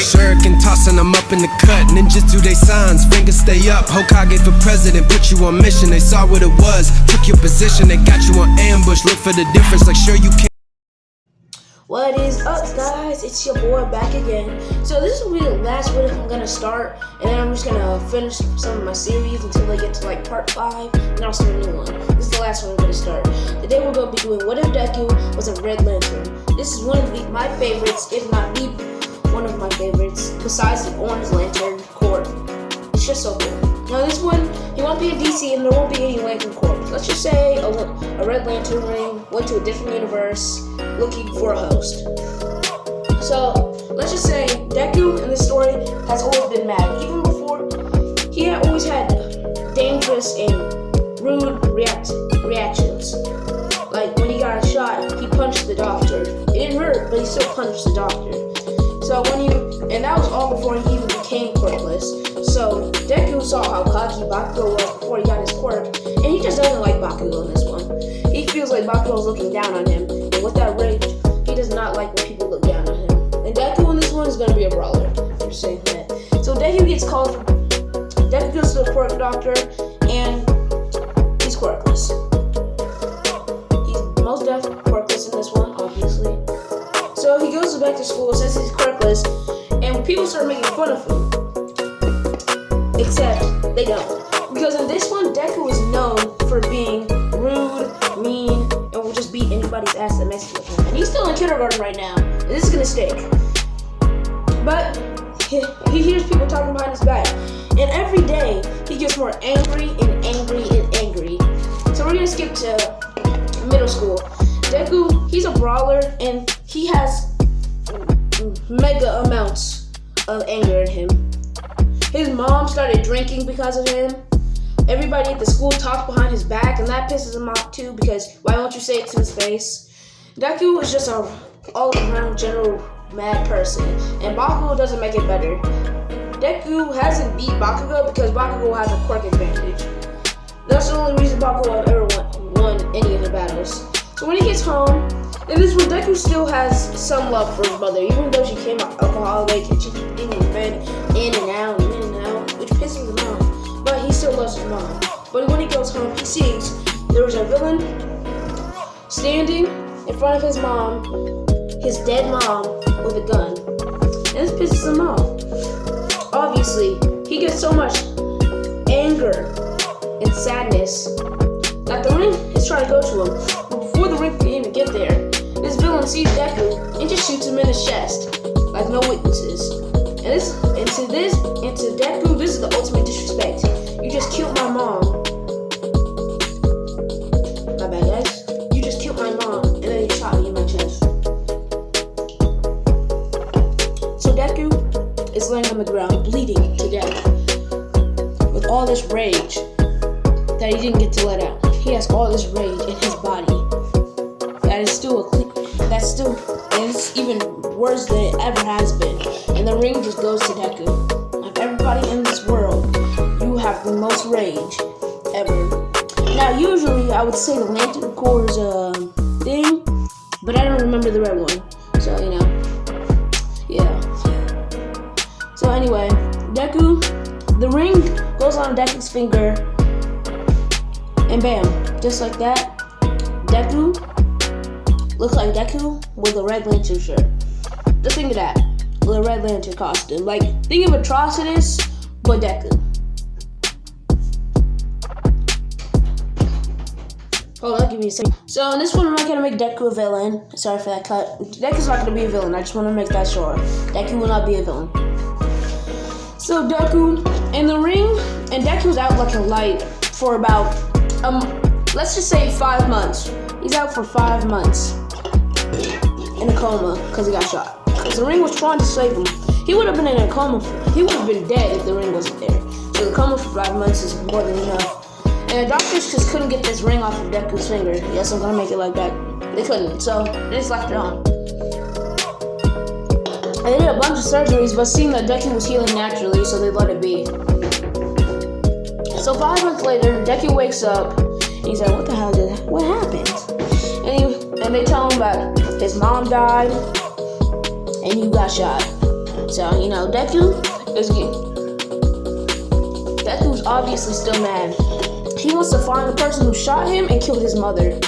Shuriken tossing them up in the cut. Ninjas do they signs, fingers stay up. Hokage for president, put you on mission. They saw what it was, took your position. They got you on ambush, look for the difference. Like sure you can. What is up, guys? It's your boy back again. So this will be the last video I'm gonna start, and then I'm just gonna finish some of my series until I get to like part 5, and then I'll start a new one. This is the last one I'm gonna start. Today we're gonna be doing What If Deku Was a Red Lantern. This is one of my favorites, if not the one of my favorites, besides the Orange Lantern Corps. It's just so cool. Now this one, he won't be in DC and there won't be any Lantern Corps. Let's just say a Red Lantern ring went to a different universe looking for a host. So let's just say Deku in this story has always been mad. Even before, he had always had dangerous and rude reactions. Like when he got shot, he punched the doctor. It didn't hurt, but he still punched the doctor. So and that was all before he even became quirkless. So Deku saw how cocky Bakugo was before he got his quirk, and he just doesn't like Bakugo in this one. He feels like Bakugo's looking down on him, and with that rage, he does not like when people look down on him. And Deku in this one is gonna be a brawler. If you're saying that. So Deku goes to the quirk doctor, and he's quirkless. He's most definitely quirkless in this one, obviously. So he goes back to school, says he's quirkless, and people start making fun of him. Except they don't. Because in this one, Deku is known for being rude, mean, and will just beat anybody's ass that messes with him. And he's still in kindergarten right now, and this is gonna stick. But he hears people talking behind his back. And every day, he gets more angry and angry and angry. So we're gonna skip to middle school. Deku, he's a brawler, and he has mega amounts of anger in him. His mom started drinking because of him. Everybody at the school talks behind his back, and that pisses him off too, because why won't you say it to his face? Deku is just a all-around general mad person, and Bakugo doesn't make it better. Deku hasn't beat Bakugo because Bakugo has a quirk advantage. That's the only reason Bakugo ever won any of the battles. So when he gets home, in this one, Deku still has some love for his mother, even though she came out alcoholic and she keeps getting in bed in and out, which pisses him off. But he still loves his mom. But when he goes home, he sees there was a villain standing in front of his mom, his dead mom, with a gun. And this pisses him off. Obviously, he gets so much anger and sadness that the ring is trying to go to him. But before the ring can even get there, this villain sees Deku and just shoots him in his chest, like no witnesses. And to Deku, this is the ultimate disrespect. You just killed my mom. My bad, guys. You just killed my mom, and then you shot me in my chest. So Deku is laying on the ground, bleeding to death, with all this rage that he didn't get to let out. He has all this rage in his body and it's even worse than it ever has been. And the ring just goes to Deku. Like everybody in this world, you have the most rage ever. Now, usually I would say the Lantern Corps is a thing, but I don't remember the red one. So, yeah. So anyway, Deku, the ring goes on Deku's finger, and bam, just like that, Deku looks like Deku with a Red Lantern shirt. Just think of that, with a Red Lantern costume. Like, think of Atrocitus, but Deku. Hold on, give me a second. So in this one, I'm not gonna make Deku a villain. Sorry for that cut. Deku's not gonna be a villain. I just want to make that sure. Deku will not be a villain. So Deku in the ring, and Deku's out like a light for about let's just say 5 months. He's out for 5 months in a coma because he got shot. Because the ring was trying to save him. He would have been in a coma. He would have been dead if the ring wasn't there. So the coma for 5 months is more than enough. And the doctors just couldn't get this ring off of Deku's finger. Yes, I'm gonna make it like that. They couldn't, so they just left it on. They did a bunch of surgeries, but seeing that Deku was healing naturally, so they let it be. So 5 months later, Deku wakes up, and he's like, what happened? And they tell him that his mom died, and you got shot. So, you know, Deku's obviously still mad. He wants to find the person who shot him and killed his mother.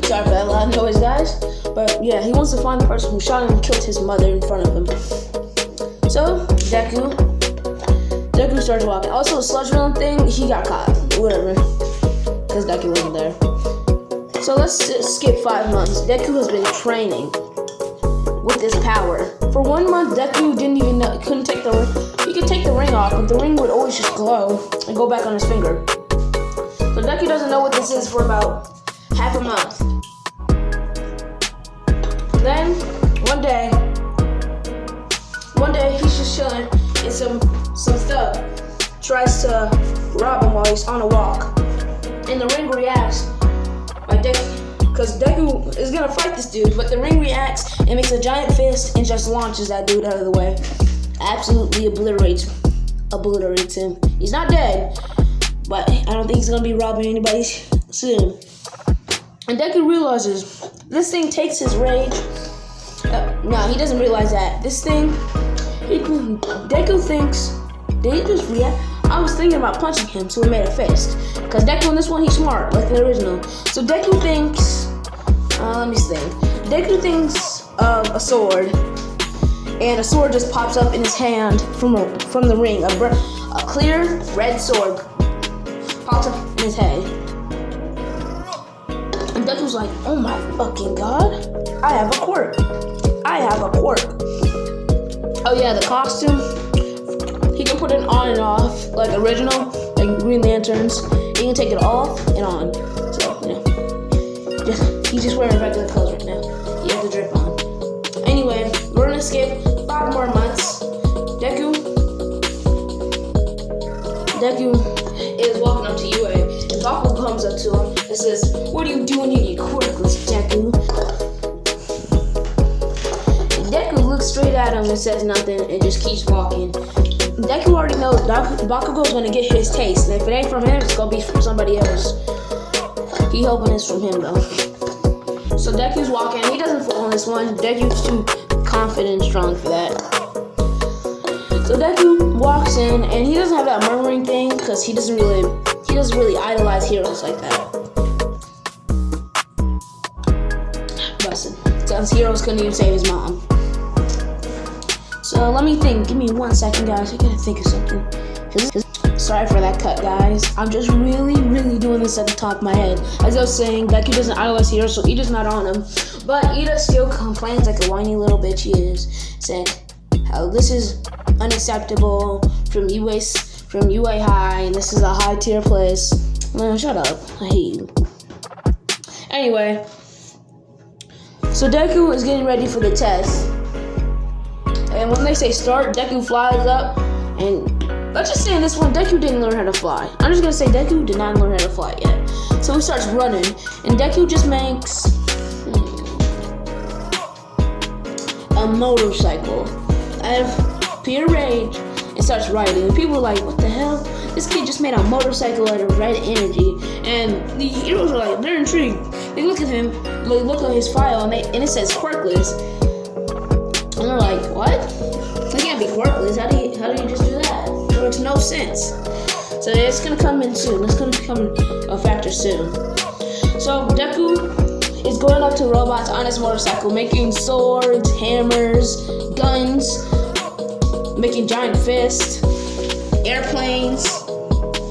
Sorry for that loud noise, guys. But yeah, he wants to find the person who shot him and killed his mother in front of him. So, Deku starts walking. Also, the sludge villain thing, he got caught. Whatever. Because Deku wasn't there. So let's skip 5 months. Deku has been training with this power. For 1 month, Deku couldn't take the ring. He could take the ring off, but the ring would always just glow and go back on his finger. So Deku doesn't know what this is for about half a month. Then one day he's just chilling, and some thug tries to rob him while he's on a walk, and the ring reacts by Deku, because Deku is gonna fight this dude, but the ring reacts and makes a giant fist and just launches that dude out of the way. Absolutely obliterates him. He's not dead, but I don't think he's gonna be robbing anybody soon. And Deku realizes this thing takes his rage. No, he doesn't realize that. This thing, Deku thinks, did he just react? I was thinking about punching him, so he made a fist. Because Deku in this one, he's smart, like the original. So Deku thinks, let me think. Deku thinks of a sword, and a sword just pops up in his hand from the ring. A clear red sword pops up in his head. And Deku's like, oh my fucking god, I have a quirk. Oh yeah, the costume, he can put it on and off, like original, like Green Lanterns. He can take it off and on. So, you know, he's just wearing regular clothes right now. He has the drip on. Anyway, we're gonna skip 5 more months. Deku is walking up to Yue, and Baku comes up to him and says, what are you doing here, you quirkless Deku? Deku looks straight at him and says nothing and just keeps walking. Deku already knows Bakugo's gonna get his taste, and if it ain't from him, it's gonna be from somebody else. He hoping it's from him though. So Deku's walking. He doesn't fall on this one. Deku's too confident and strong for that. So Deku walks in, and he doesn't have that murmuring thing because he doesn't really idolize heroes like that. Busted. Because heroes couldn't even save his mom. So let me think. Give me 1 second, guys. I gotta think of something. Sorry for that cut, guys. I'm just really doing this at the top of my head. As I was saying, Deku doesn't idolize heroes, so Ida's not on him. But Ida still complains like a whiny little bitch he is, saying how this is unacceptable from UA High, and this is a high tier place. Man, shut up. I hate you. Anyway, so Deku is getting ready for the test. And when they say start, Deku flies up, and let's just say in this one, Deku didn't learn how to fly. I'm just gonna say Deku did not learn how to fly yet. So he starts running, and Deku just makes a motorcycle out of pure rage and starts riding. And people are like, what the hell? This kid just made a motorcycle out of red energy. And the heroes are like, they're intrigued. They look at him, they look at his file, and it says quirkless. And they're like, what? It can't be quirkless. How do you just do that? It makes no sense. So it's gonna come in soon. It's gonna become a factor soon. So Deku is going up to robots on his motorcycle, making swords, hammers, guns, making giant fists, airplanes,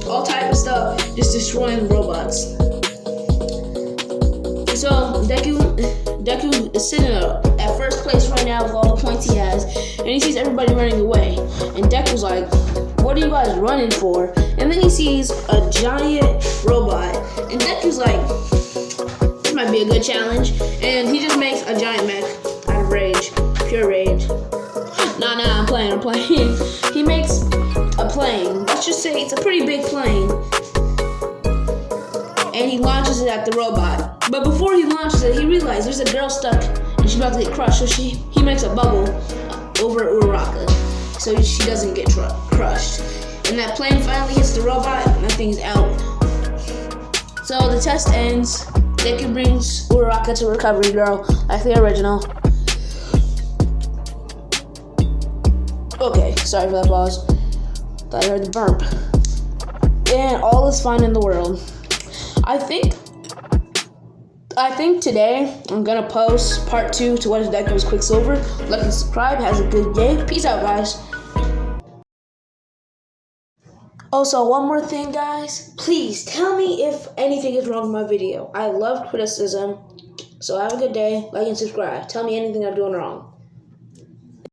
all type of stuff, just destroying robots. So Deku is sitting at first place right now with all the points he has, and he sees everybody running away. And Deku's like, what are you guys running for? And then he sees a giant robot, and Deku's like, this might be a good challenge. And he just makes a giant mech out of rage, pure rage. Nah, I'm playing. He makes a plane. Let's just say it's a pretty big plane. And he launches it at the robot. But before he launches it, he realizes there's a girl stuck and she's about to get crushed. So he makes a bubble over Uraraka so she doesn't get crushed. And that plane finally hits the robot and that thing's out. So the test ends. Deku brings Uraraka to Recovery Girl like the original. Okay, sorry for that pause. Thought I heard the burp. And all is fine in the world. I think today I'm gonna post part 2 to what is Deku's Quicksilver. Like and subscribe. Has a good day. Peace out, guys. Also, one more thing, guys. Please tell me if anything is wrong with my video. I love criticism. So have a good day. Like and subscribe. Tell me anything I'm doing wrong.